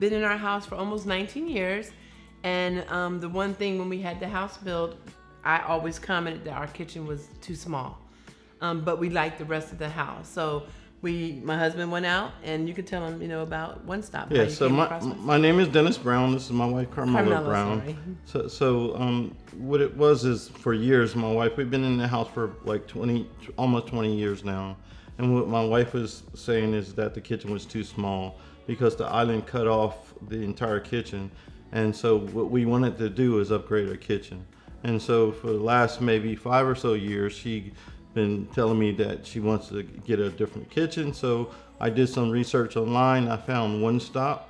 been in our house for almost 19 years. And the one thing when we had the house built, I always commented that our kitchen was too small. But we liked the rest of the house. So my husband went out, and you could tell him, about Onestop. Yeah, so my name is Dennis Brown. This is my wife, Carmela Brown. Sorry. So what it was is, for years, my wife, we've been in the house for like almost 20 years now. And what my wife was saying is that the kitchen was too small because the island cut off the entire kitchen. And so what we wanted to do is upgrade our kitchen. And so for the last maybe 5 or so years, she been telling me that she wants to get a different kitchen. So I did some research online. I found Onestop,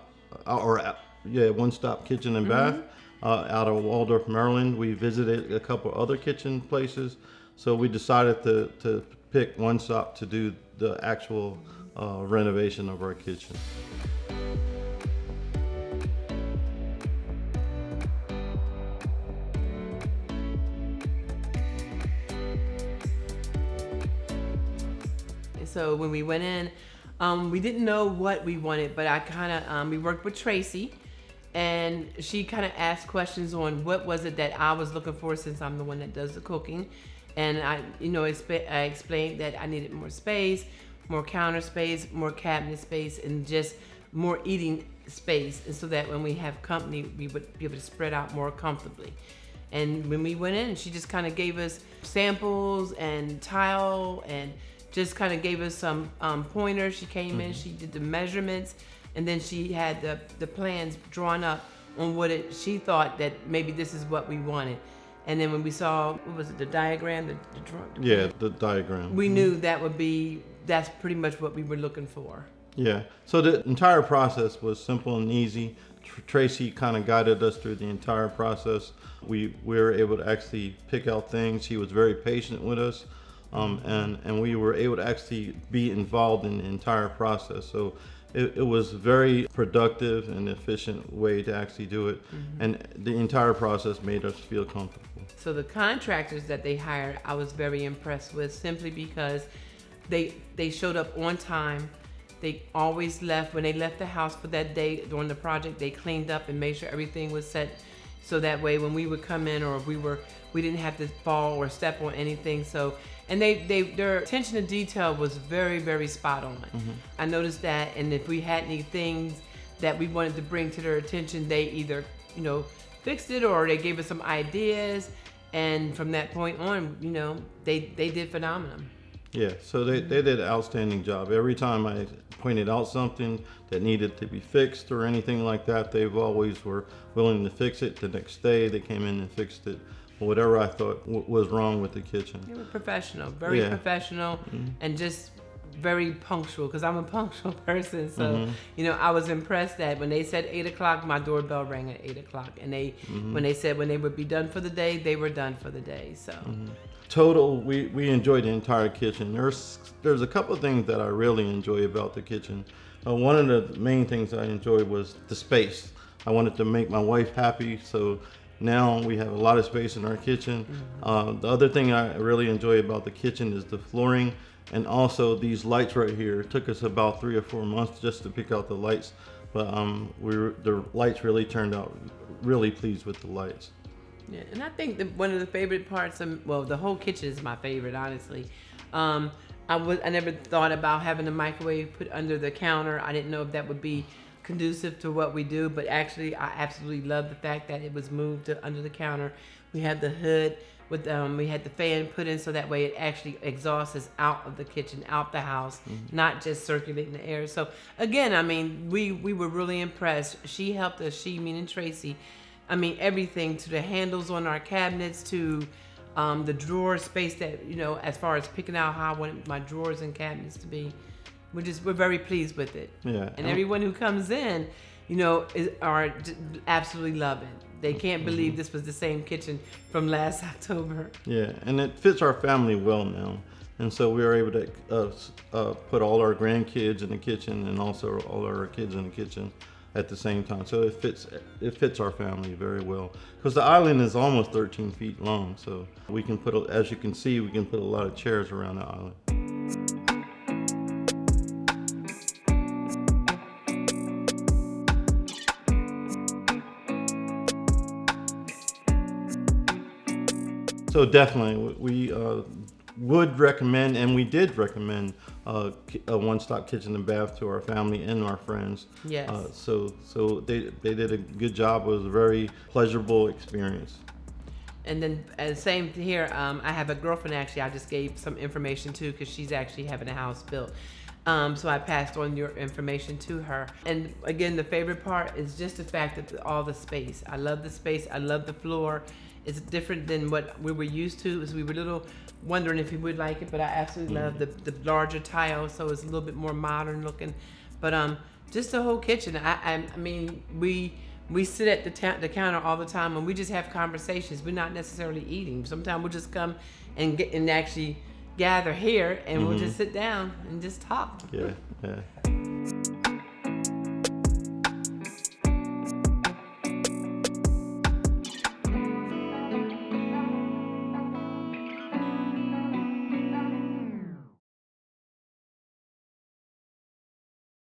Onestop Kitchen and Bath out of Waldorf, Maryland. We visited a couple other kitchen places. So we decided to pick Onestop to do the actual renovation of our kitchen. So when we went in, we didn't know what we wanted, but we worked with Tracy, and she kind of asked questions on what was it that I was looking for, since I'm the one that does the cooking. And I explained that I needed more space, more counter space, more cabinet space, and just more eating space, and so that when we have company, we would be able to spread out more comfortably. And when we went in, she just kind of gave us samples and tile, and just kind of gave us some pointers. She came in, she did the measurements, and then she had the plans drawn up on she thought that maybe this is what we wanted. And then when we saw, what was it, the diagram? The diagram. We knew that's pretty much what we were looking for. Yeah, so the entire process was simple and easy. Tracy kind of guided us through the entire process. We were able to actually pick out things. She was very patient with us. And we were able to actually be involved in the entire process. So it was very productive and efficient way to actually do it. And the entire process made us feel comfortable. So the contractors that they hired, I was very impressed with, simply because they showed up on time. They always left. When they left the house for that day during the project, they cleaned up and made sure everything was set, so that way when we would come in, or if we didn't have to fall or step on anything. So, and their attention to detail was very, very spot on. I noticed that, and if we had any things that we wanted to bring to their attention, they either fixed it, or they gave us some ideas. And from that point on, they did phenomenal. Yeah, so they did an outstanding job. Every time I pointed out something that needed to be fixed or anything like that, they've always were willing to fix it. The next day they came in and fixed it. Whatever I thought was wrong with the kitchen. They were professional, very professional, and just very punctual, because I'm a punctual person. So, I was impressed that when they said 8 o'clock, my doorbell rang at 8 o'clock. And when they said when they would be done for the day, they were done for the day. So. Total, we enjoyed the entire kitchen. There's a couple of things that I really enjoy about the kitchen. One of the main things I enjoyed was the space. I wanted to make my wife happy, so now we have a lot of space in our kitchen. The other thing I really enjoy about the kitchen is the flooring, and also these lights right here. It took us about 3 or 4 months just to pick out the lights, but the lights really turned out. Really pleased with the lights. Yeah, and I think that one of the favorite parts the whole kitchen is my favorite, honestly. I never thought about having a microwave put under the counter. I didn't know if that would be conducive to what we do, but actually I absolutely love the fact that it was moved to under the counter. We had the hood with we had the fan put in, so that way it actually exhausts out of the kitchen, out the house, not just circulating the air. So again, we were really impressed. She helped us, meaning Tracy. Everything, to the handles on our cabinets, to the drawer space that, as far as picking out how I wanted my drawers and cabinets to be. We're very pleased with it. Yeah. And everyone who comes in, are absolutely love it. They can't believe this was the same kitchen from last October. Yeah, and it fits our family well now. And so we are able to put all our grandkids in the kitchen, and also all our kids in the kitchen at the same time. So it fits our family very well, because the island is almost 13 feet long. So we can as you can see, we can put a lot of chairs around the island. So definitely, we would recommend, and we did recommend a one-stop kitchen and bath to our family and our friends. Yes. So they did a good job. It was a very pleasurable experience. And then same here. I have a girlfriend actually. I just gave some information to because she's actually having a house built. So I passed on your information to her. And again, the favorite part is just the fact that all the space. I love the space. I love the floor. It's different than what we were used to. So we were a little wondering if you would like it, but I absolutely love the larger tile. So it's a little bit more modern looking. But just the whole kitchen. I mean, we sit at the counter all the time and we just have conversations. We're not necessarily eating. Sometimes we'll just come and actually gather here and we'll just sit down and just talk. Yeah.